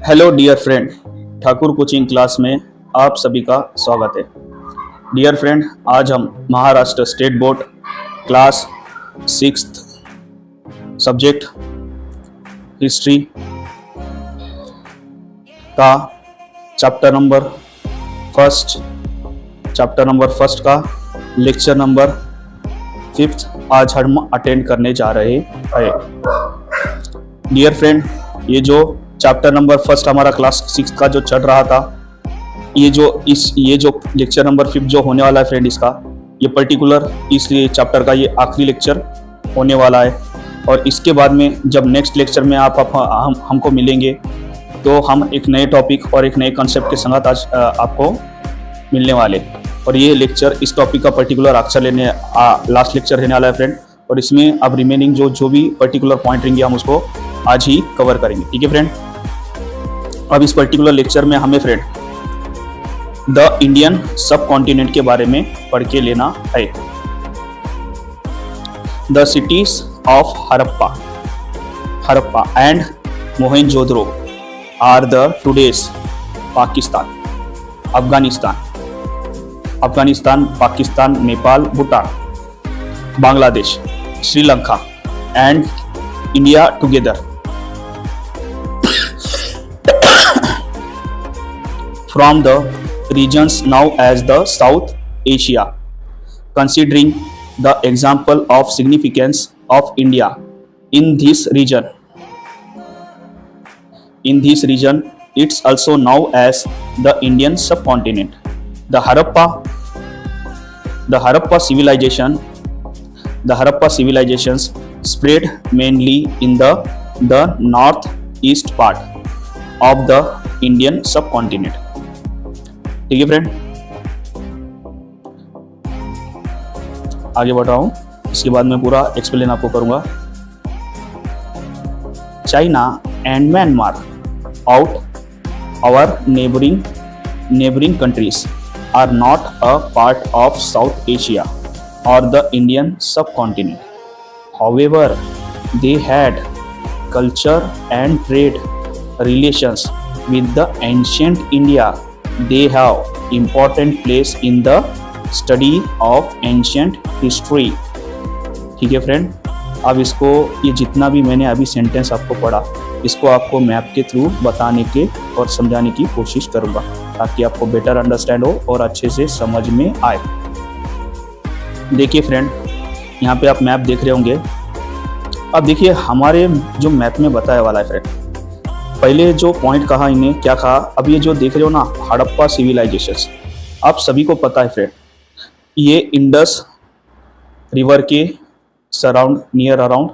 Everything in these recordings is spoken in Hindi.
Hello dear friend, Thakur coaching class में आप सभी का स्वागत है। डियर फ्रेंड, आज हम Maharashtra state board class 6th subject history का चैप्टर नंबर फर्स्ट का लेक्चर नंबर 5th आज हम अटेंड करने जा रहे हैं। डियर फ्रेंड, ये जो चैप्टर नंबर फर्स्ट हमारा क्लास 6 का जो चल रहा था, ये जो लेक्चर नंबर 5 जो होने वाला है फ्रेंड, इसका ये पर्टिकुलर इसलिए चैप्टर का ये आखिरी लेक्चर होने वाला है। और इसके बाद में जब नेक्स्ट लेक्चर में हमको मिलेंगे तो हम एक नए टॉपिक और एक नए कॉन्सेप्ट के संग आज आपको मिलने वाले। और ये लेक्चर इस टॉपिक का पर्टिकुलर अक्षर लास्ट लेक्चर रहने वाला है फ्रेंड। और इसमें अब रिमेनिंग जो भी पर्टिकुलर पॉइंट रहेंगे हम उसको आज ही कवर करेंगे, ठीक है फ्रेंड। अब इस पर्टिकुलर लेक्चर में हमें friend the Indian subcontinent के बारे में पढ़ के लेना है। The cities of Harappa and Mohenjodaro are the today's Pakistan, Afghanistan, Pakistan, Nepal, Bhutan, Bangladesh, Sri Lanka and India together from the regions now as the South Asia. Considering the example of significance of India in this region, it's also known as the Indian subcontinent. The Harappa civilizations spread mainly in the northeast part of the Indian subcontinent. ठीक है फ्रेंड, आगे बढ़ रहा हूं। इसके बाद मैं पूरा एक्सप्लेन आपको करूंगा। China and Myanmar out our neighbouring countries are not a part of South Asia और the Indian subcontinent. However they had culture and trade relations with the ancient India. They have important place in the study of ancient history. ठीक है फ्रेंड, अब इसको ये जितना भी मैंने अभी सेंटेंस आपको पढ़ा, इसको आपको मैप के थ्रू बताने के और समझाने की कोशिश करूँगा ताकि आपको बेटर अंडरस्टैंड हो और अच्छे से समझ में आए। देखिए फ्रेंड, यहाँ पे आप मैप देख रहे होंगे। अब देखिए हमारे जो मैप में बताया वाला है फ्रेंड, पहले जो पॉइंट कहा इन्हें क्या कहा, अब ये जो देख रहे हो ना हड़प्पा सिविलाइजेशंस, आप सभी को पता है फ्रेंड, ये इंडस रिवर के नियर अराउंड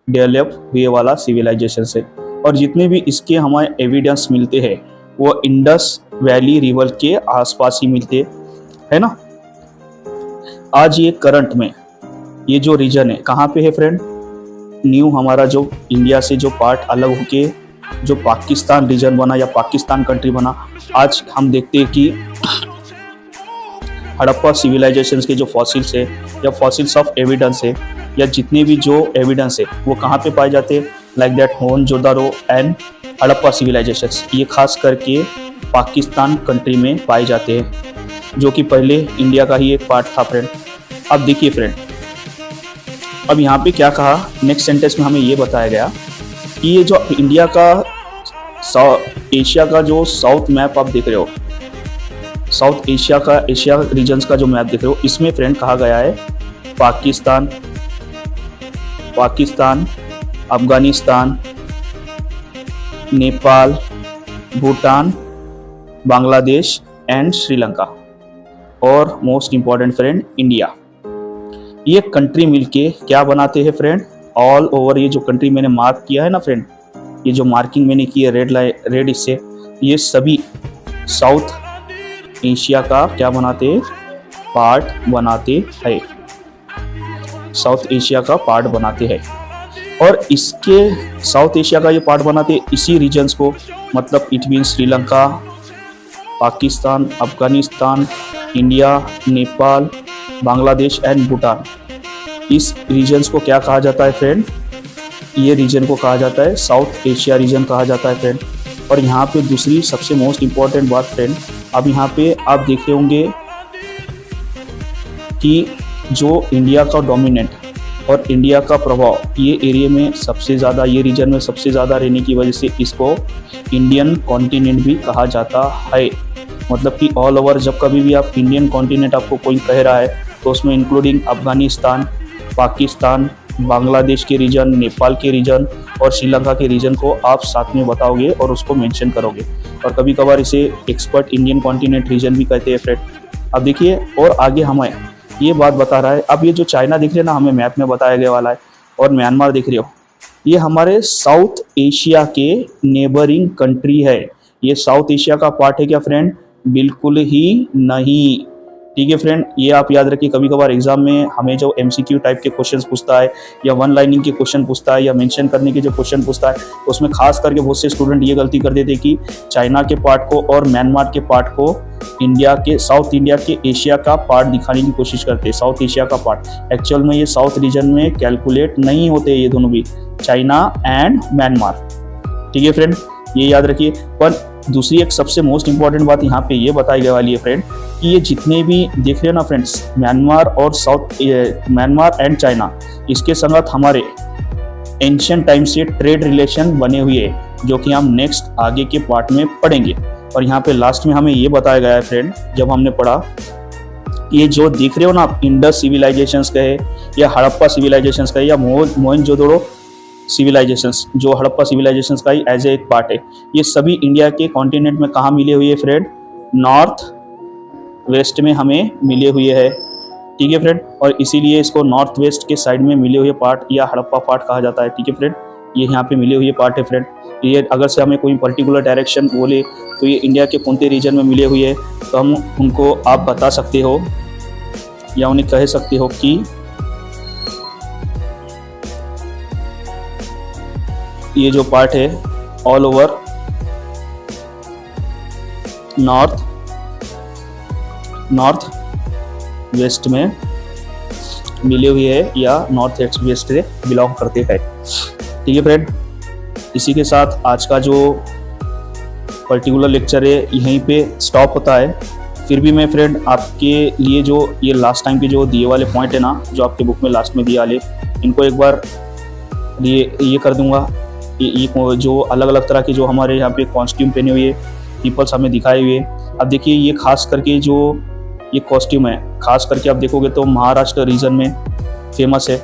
डेवलप हुए वाला सिविलाइजेशन है। और जितने भी इसके हमें एविडेंस मिलते हैं वो इंडस वैली रिवर के आसपास ही मिलते है ना। आज ये करंट में ये जो रीजन है कहाँ पे है फ्रेंड, न्यू हमारा जो इंडिया से जो पार्ट अलग होके जो पाकिस्तान रीजन बना या पाकिस्तान कंट्री बना, आज हम देखते हैं कि हड़प्पा सिविलाइजेशंस के जो फॉसिल्स है या फॉसिल्स ऑफ एविडेंस है या जितने भी जो एविडेंस है वो कहाँ पे पाए जाते हैं, like that Mohenjodaro and Harappa civilisations, ये खास करके पाकिस्तान कंट्री में पाए जाते हैं जो कि पहले इंडिया का ही एक पार्ट था फ्रेंड। अब देखिए फ्रेंड, अब यहाँ पे क्या कहा, नेक्स्ट सेंटेंस में हमें ये बताया गया कि ये जो इंडिया का एशिया का जो साउथ मैप आप देख रहे हो, साउथ एशिया रीजन्स का जो मैप देख रहे हो, इसमें फ्रेंड कहा गया है पाकिस्तान, अफगानिस्तान, नेपाल, भूटान, बांग्लादेश एंड श्रीलंका और मोस्ट इंपॉर्टेंट फ्रेंड इंडिया। ये कंट्री मिलके क्या बनाते हैं फ्रेंड, ऑल ओवर ये जो कंट्री मैंने मार्क किया है ना फ्रेंड, ये जो मार्किंग मैंने की है रेड इससे, ये सभी साउथ एशिया का क्या बनाते हैं, पार्ट बनाते हैं, साउथ एशिया का पार्ट बनाते हैं। और इसके साउथ एशिया का ये पार्ट बनाते इसी रीजन्स को, मतलब it mean Sri Lanka, Pakistan, Afghanistan, India, Nepal, Bangladesh and Bhutan. इस रीजन्स को क्या कहा जाता है फ्रेंड, ये रीजन को कहा जाता है साउथ एशिया रीजन कहा जाता है फ्रेंड। और यहाँ पे दूसरी सबसे मोस्ट इम्पॉर्टेंट बात फ्रेंड, अब यहाँ पे आप देख रहे होंगे कि जो इंडिया का डोमिनेंट और इंडिया का प्रभाव ये एरिया में सबसे ज़्यादा, ये रीजन में सबसे ज़्यादा रहने की वजह से इसको इंडियन कॉन्टिनेंट भी कहा जाता है। मतलब कि ऑल ओवर जब कभी भी आप इंडियन कॉन्टिनेंट आपको कोई कह रहा है तो उसमें इंक्लूडिंग अफगानिस्तान, पाकिस्तान, बांग्लादेश के रीजन, नेपाल के रीजन और श्रीलंका के रीजन को आप साथ में बताओगे और उसको मेंशन करोगे। और कभी कभार इसे एक्सपर्ट इंडियन कॉन्टिनेंट रीजन भी कहते हैं फ्रेंड। अब देखिए और आगे हमें ये बात बता रहा है, अब ये जो चाइना दिख रहे हैं ना हमें मैप में बताया गया वाला है, और म्यांमार दिख रहे हो, ये हमारे साउथ एशिया के नेबरिंग कंट्री है। ये साउथ एशिया का पार्ट है क्या फ्रेंड? बिल्कुल ही नहीं। ठीक है फ्रेंड, ये आप याद रखिए। कभी कभार एग्जाम में हमें जो एमसीक्यू टाइप के क्वेश्चंस पूछता है या वन लाइनिंग के क्वेश्चन पूछता है या मेंशन करने के जो क्वेश्चन पूछता है, तो उसमें खास करके बहुत से स्टूडेंट ये गलती कर देते कि चाइना के पार्ट को और म्यांमार के पार्ट को इंडिया के, साउथ इंडिया के एशिया का पार्ट दिखाने की कोशिश करते हैं, साउथ एशिया का पार्ट। एक्चुअल में ये साउथ रीजन में कैलकुलेट नहीं होते ये दोनों भी, चाइना एंड म्यांमार। ठीक है फ्रेंड, ये याद रखिए। पर दूसरी एक सबसे मोस्ट इंपॉर्टेंट बात यहाँ पे ये बताई गई वाली है फ्रेंड कि ये जितने भी देख रहे हो ना फ्रेंड्स, म्यांमार और म्यांमार एंड चाइना, इसके संगत हमारे एंशिएंट टाइम से ट्रेड रिलेशन बने हुए हैं, जो कि हम नेक्स्ट आगे के पार्ट में पढ़ेंगे। और यहाँ पे लास्ट में हमें ये बताया गया है फ्रेंड, जब हमने पढ़ा, ये जो देख रहे हो ना आप, इंडस सिविलाइजेशंस कहे या हड़प्पा सिविलाइजेशंस कहे या मोहनजोदड़ो सिविलाइजेशंस, जो हड़प्पा सिविलाइजेशंस का ही एज ए एक पार्ट है, ये सभी इंडिया के कॉन्टिनेंट में कहाँ मिले हुए हैं फ्रेंड? नॉर्थ वेस्ट में हमें मिले हुए हैं। ठीक है फ्रेंड, और इसीलिए इसको नॉर्थ वेस्ट के साइड में मिले हुए पार्ट या हड़प्पा पार्ट कहा जाता है। ठीक है फ्रेंड, ये यहाँ पे मिले हुए पार्ट है फ्रेंड। ये अगर से हमें कोई पर्टिकुलर डायरेक्शन बोले तो ये इंडिया के कौन से रीजन में मिले हुए हैं, तो हम उनको आप बता सकते हो या उन्हें कह सकते हो कि ये जो पार्ट है ऑल ओवर नॉर्थ वेस्ट में मिले हुए है या नॉर्थ वेस्ट से बिलोंग करते हैं। ठीक है फ्रेंड, इसी के साथ आज का जो पर्टिकुलर लेक्चर है यहीं पे स्टॉप होता है। फिर भी मैं फ्रेंड आपके लिए जो ये लास्ट टाइम के जो दिए वाले पॉइंट है ना, जो आपके बुक में लास्ट में दिए वाले, इनको एक बार ये कर दूंगा। ये जो अलग अलग तरह के जो हमारे यहाँ पे कॉस्ट्यूम पहने हुए पीपल्स हमें दिखाए हुए। अब देखिए ये खास करके जो ये कॉस्ट्यूम है, खास करके आप देखोगे तो महाराष्ट्र रीजन में फेमस है।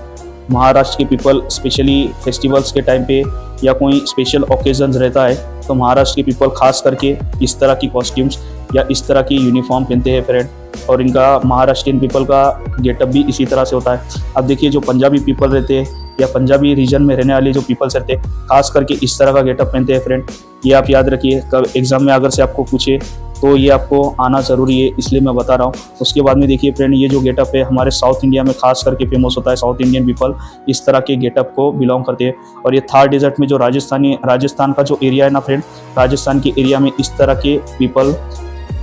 महाराष्ट्र के पीपल स्पेशली फेस्टिवल्स के टाइम पे या कोई स्पेशल ओकेजन्स रहता है तो महाराष्ट्र के पीपल खास करके इस तरह की कॉस्ट्यूम्स या इस तरह की यूनिफॉर्म पहनते हैं फ्रेंड। और इनका महाराष्ट्रियन पीपल का गेटअप भी इसी तरह से होता है। अब देखिए जो पंजाबी पीपल रहते हैं या पंजाबी रीजन में रहने वाले जो पीपल्स रहते हैं, खास करके इस तरह का गेटअप पहनते हैं फ्रेंड। ये आप याद रखिए, कब एग्जाम में अगर से आपको पूछे तो ये आपको आना ज़रूरी है, इसलिए मैं बता रहा हूँ। उसके बाद में देखिए फ्रेंड, ये जो गेटअप है हमारे साउथ इंडिया में खास करके फेमस होता है। साउथ इंडियन पीपल इस तरह के गेटअप को बिलोंग करते हैं। और ये थार डेजर्ट में जो राजस्थान का जो एरिया है ना फ्रेंड, राजस्थान के एरिया में इस तरह के पीपल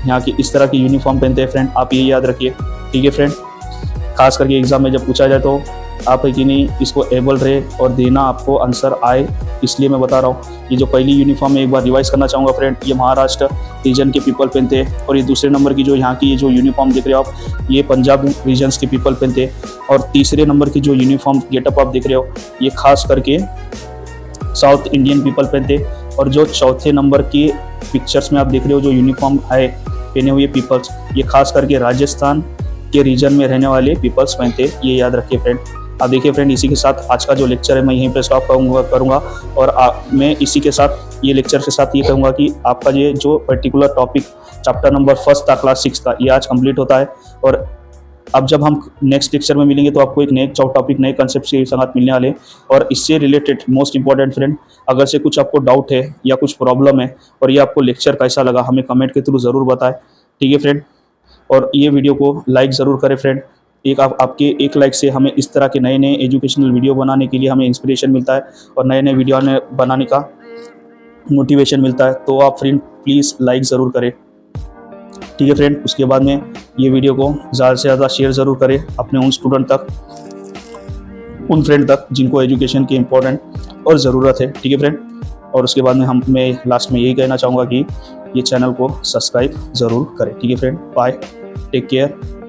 यहाँ की इस तरह की यूनिफॉर्म पहनते हैं फ्रेंड। आप ये याद रखिए। ठीक है फ्रेंड, खास करके एग्जाम में जब पूछा जाए तो आप है कि नहीं इसको एबल रहे और देना आपको आंसर आए, इसलिए मैं बता रहा हूँ। ये जो पहली यूनिफॉर्म है एक बार रिवाइज करना चाहूँगा फ्रेंड, ये महाराष्ट्र रीजन के पीपल पहनते हैं। और ये दूसरे नंबर की जो यहाँ की ये जो यूनिफॉर्म देख रहे हो आप, ये पंजाब रीजन्स के पीपल पहनते हैं। और तीसरे नंबर की जो यूनिफॉर्म गेटअप आप देख रहे हो, ये खास करके साउथ इंडियन पीपल पहनते हैं। और जो चौथे नंबर की पिक्चर्स में आप देख रहे हो जो यूनिफॉर्म है पहने हुए पीपल्स, ये खास करके राजस्थान के रीजन में रहने वाले पीपल्स पहनते हैं। ये याद रखिए फ्रेंड। अब देखिए फ्रेंड, इसी के साथ आज का जो लेक्चर है मैं यहीं पे स्टॉप करूँगा। और मैं इसी के साथ ये लेक्चर के साथ ये कहूँगा कि आपका ये जो पर्टिकुलर टॉपिक चैप्टर नंबर 1 था क्लास 6 का, ये आज कंप्लीट होता है। और अब जब हम नेक्स्ट लेक्चर में मिलेंगे तो आपको एक नए टॉपिक, नए कंसेप्ट के साथ मिलने वाले। और इससे रिलेटेड मोस्ट इंपॉर्टेंट फ्रेंड, अगर से कुछ आपको डाउट है या कुछ प्रॉब्लम है और ये आपको लेक्चर कैसा लगा हमें कमेंट के थ्रू ज़रूर बताएं। ठीक है फ्रेंड, और ये वीडियो को लाइक ज़रूर करें फ्रेंड। आपके एक लाइक से हमें इस तरह के नए नए एजुकेशनल वीडियो बनाने के लिए हमें इंस्पिरेशन मिलता है और नए नए वीडियो बनाने का मोटिवेशन मिलता है। तो आप फ्रेंड प्लीज़ लाइक ज़रूर करें। ठीक है फ्रेंड, उसके बाद में ये वीडियो को ज़्यादा से ज़्यादा शेयर ज़रूर करें अपने उन स्टूडेंट तक, उन फ्रेंड तक जिनको एजुकेशन की इम्पोर्टेंट और ज़रूरत है। ठीक है फ्रेंड, और उसके बाद में मैं लास्ट में यही कहना चाहूँगा कि ये चैनल को सब्सक्राइब ज़रूर करें। ठीक है फ्रेंड, बाय, टेक केयर।